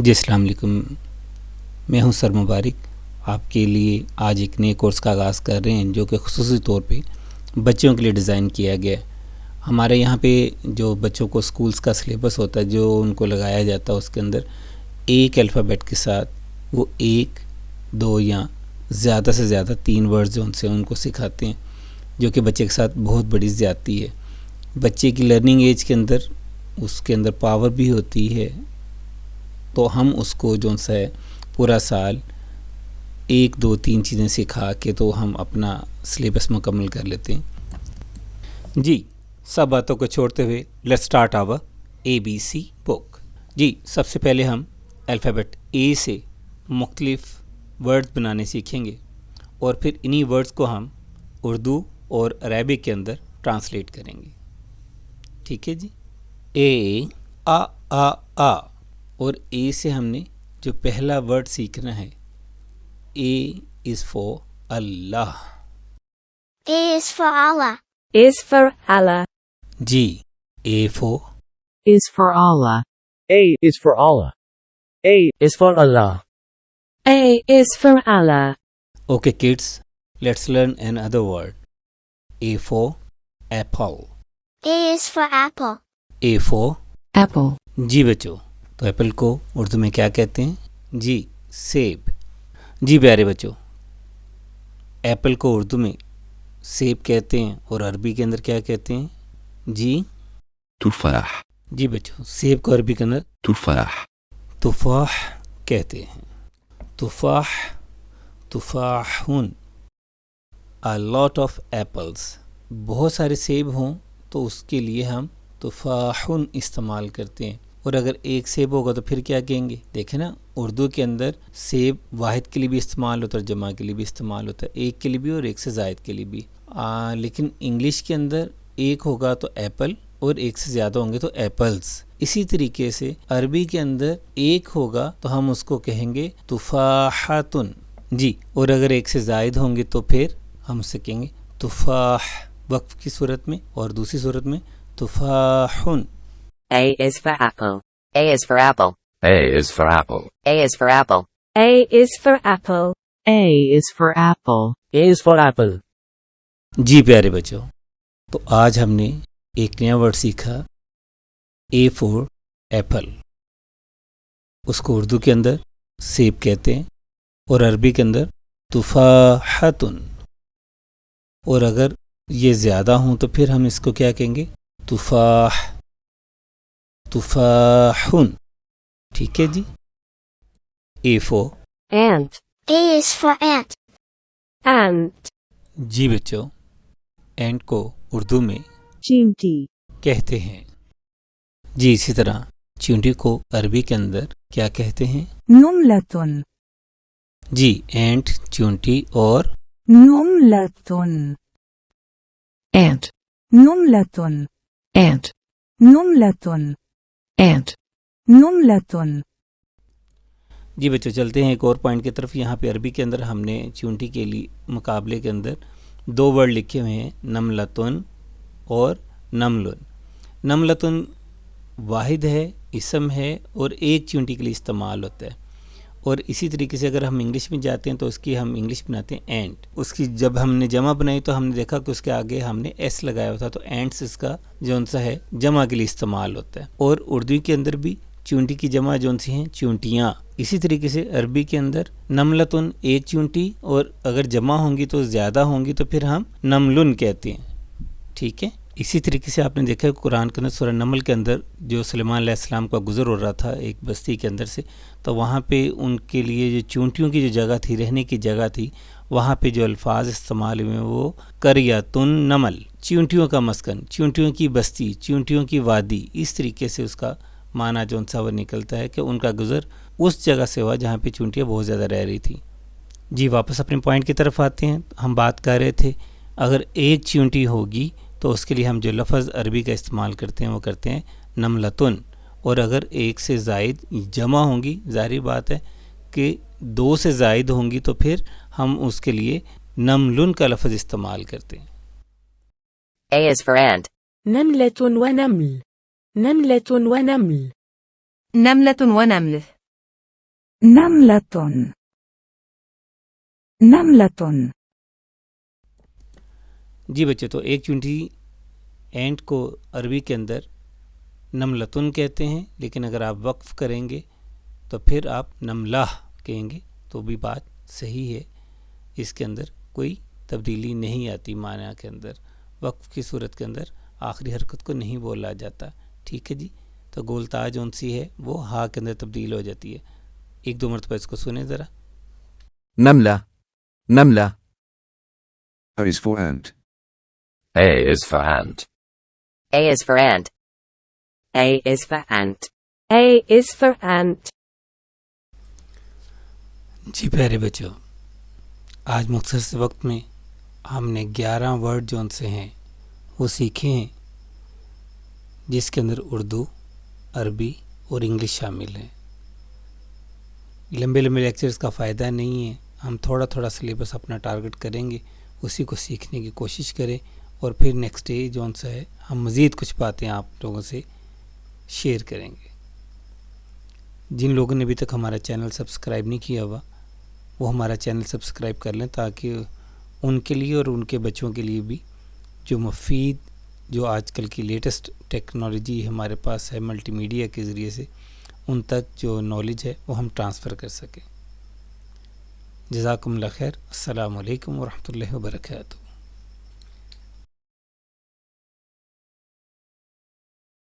جی السلام علیکم، میں ہوں سر مبارک. آپ کے لیے آج ایک نئے کورس کا آغاز کر رہے ہیں جو کہ خصوصی طور پہ بچوں کے لیے ڈیزائن کیا گیا ہے. ہمارے یہاں پہ جو بچوں کو سکولز کا سلیبس ہوتا ہے جو ان کو لگایا جاتا ہے اس کے اندر ایک الفابیٹ کے ساتھ وہ ایک دو یا زیادہ سے زیادہ 3 ورڈز جو ان سے ان کو سکھاتے ہیں، جو کہ بچے کے ساتھ بہت بڑی زیادتی ہے. بچے کی لرننگ ایج کے اندر اس کے اندر پاور بھی ہوتی ہے، تو ہم اس کو جو سا ہے پورا سال 1 2 3 چیزیں سکھا کے تو ہم اپنا سلیبس مکمل کر لیتے ہیں. جی سب باتوں کو چھوڑتے ہوئے لیٹس سٹارٹ آور ABC بک. جی سب سے پہلے ہم الفابیٹ اے سے مختلف ورڈز بنانے سیکھیں گے اور پھر انہی ورڈز کو ہم اردو اور عربک کے اندر ٹرانسلیٹ کریں گے. ٹھیک ہے جی. اے آ اور اے سے ہم نے جو پہلا ورڈ سیکھنا ہے A is for Allah. A is for Allah. Is for Allah. جی A for Is for Allah. A is for Allah. A is for Allah. A is for Allah. Okay kids let's learn another word. A for apple. A is for apple. A for Apple. جی بچوں، تو apple کو اردو میں کیا کہتے ہیں؟ جی سیب. جی پیارے بچوں، ایپل کو اردو میں سیب کہتے ہیں اور عربی کے اندر کیا کہتے ہیں؟ جی تفاح جی بچوں، سیب کو عربی کے اندر تفاح تفاح کہتے ہیں. تفاح تفاحون. a lot of apples. بہت سارے سیب ہوں تو اس کے لیے ہم تفاحون استعمال کرتے ہیں، اور اگر ایک سیب ہوگا تو پھر کیا کہیں گے؟ دیکھیں نا، اردو کے اندر سیب واحد کے لیے بھی استعمال ہوتا ہے اور جمع کے لیے بھی استعمال ہوتا ہے، ایک کے لیے بھی اور ایک سے زائد کے لیے بھی. لیکن انگلش کے اندر ایک ہوگا تو ایپل اور ایک سے زیادہ ہوں گے تو ایپلز. اسی طریقے سے عربی کے اندر ایک ہوگا تو ہم اس کو کہیں گے تفاحتن. جی، اور اگر ایک سے زائد ہوں گے تو پھر ہم اسے کہیں گے تفاح وقف کی صورت میں، اور دوسری صورت میں تفاحن. A is for apple. A is for apple. A is for apple. A is for apple. A is for apple. A is for apple. A is for apple. جی پیارے بچوں، تو آج ہم نے ایک نیا ورڈ سیکھا اے فور ایپل. اس کو اردو کے اندر سیب کہتے ہیں اور عربی کے اندر تفاحتن. اور اگر یہ زیادہ ہوں تو پھر ہم اس کو کیا کہیں گے؟ تفاح تفاحن. ٹھیک ہے جی. A for Ant. A is for ant. Ant. جی بچوں، اینٹ کو اردو میں Chimti. کہتے ہیں. جی اسی طرح چونٹی کو عربی کے اندر کیا کہتے ہیں؟ Numlatun. جی اینٹ، چونٹی اور Numlatun. Ant. Numlatun. Ant. Numlatun. Ant. Numlatun. جی بچوں چلتے ہیں ایک اور پوائنٹ کی طرف. یہاں پہ عربی کے اندر ہم نے چونٹی کے لیے مقابلے کے اندر 2 ورڈ لکھے ہوئے ہیں، نملتن اور نملن. نملتن واحد ہے، اسم ہے اور ایک چونٹی کے لیے استعمال ہوتا ہے. اور اسی طریقے سے اگر ہم انگلش میں جاتے ہیں تو اس کی ہم انگلش بناتے ہیں اینٹ. اس کی جب ہم نے جمع بنائی تو ہم نے دیکھا کہ اس کے آگے ہم نے ایس لگایا ہوتا، تو اینٹس اس کا جون سا ہے جمع کے لیے استعمال ہوتا ہے. اور اردو کے اندر بھی چونٹی کی جمع جون سی ہیں چونٹیاں. اسی طریقے سے عربی کے اندر نملتن ایک چونٹی، اور اگر جمع ہوں گی تو زیادہ ہوں گی تو پھر ہم نملن کہتے ہیں. ٹھیک ہے. اسی طریقے سے آپ نے دیکھا کہ قرآن کے اندر سورہ نمل کے اندر جو سلیمان علیہ السلام کا گزر ہو رہا تھا ایک بستی کے اندر سے، تو وہاں پہ ان کے لیے جو چونٹیوں کی جو جگہ تھی، رہنے کی جگہ تھی، وہاں پہ جو الفاظ استعمال ہوئے وہ قریۃن نمل، چونٹیوں کا مسکن، چونٹیوں کی بستی، چونٹیوں کی وادی. اس طریقے سے اس کا معنی جو سا وہ نکلتا ہے کہ ان کا گزر اس جگہ سے ہوا جہاں پہ چونٹیاں بہت زیادہ رہ رہی تھیں. جی واپس اپنے پوائنٹ کی طرف آتے ہیں. ہم بات کر رہے تھے اگر ایک چونٹی ہوگی تو اس کے لیے ہم جو لفظ عربی کا استعمال کرتے ہیں وہ کرتے ہیں نملتن. اور اگر ایک سے زائد جمع ہوں گی، ظاہری بات ہے کہ 2 سے زائد ہوں گی تو پھر ہم اس کے لیے نملن کا لفظ استعمال کرتے ہیں. A is for ant. نملة ونمل. نملة ونمل. نملة ونمل. نملة نملة جی بچے، تو ایک چونٹی اینٹ کو عربی کے اندر نملتن کہتے ہیں، لیکن اگر آپ وقف کریں گے تو پھر آپ نملہ کہیں گے تو بھی بات صحیح ہے، اس کے اندر کوئی تبدیلی نہیں آتی معنی کے اندر. وقف کی صورت کے اندر آخری حرکت کو نہیں بولا جاتا. ٹھیک ہے جی. تو گولتا جون سی ہے وہ ہا کے اندر تبدیل ہو جاتی ہے. ایک دو مرتبہ اس کو سنیں ذرا. نملة نملة. A is for ant. A is for ant. A is for ant. A is for ant. A is for ant. جی پیارے بچوں، آج مختصر سے وقت میں ہم نے 11 ورڈ جو ان سے ہیں وہ سیکھے ہیں، جس کے اندر اردو، عربی اور انگلش شامل ہیں. لمبے لمبے لیکچرز کا فائدہ نہیں ہے، ہم تھوڑا تھوڑا سلیبس اپنا ٹارگٹ کریں گے، اسی کو سیکھنے کی کوشش کریں، اور پھر نیکسٹ ڈے جو سا ہے ہم مزید کچھ باتیں آپ لوگوں سے شیئر کریں گے. جن لوگوں نے ابھی تک ہمارا چینل سبسکرائب نہیں کیا ہوا وہ ہمارا چینل سبسکرائب کر لیں، تاکہ ان کے لیے اور ان کے بچوں کے لیے بھی جو مفید، جو آج کل کی لیٹسٹ ٹیکنالوجی ہمارے پاس ہے ملٹی میڈیا کے ذریعے سے، ان تک جو نالج ہے وہ ہم ٹرانسفر کر سکیں. جزاکم اللہ خیر. السلام علیکم ورحمۃ اللہ وبرکاتہ.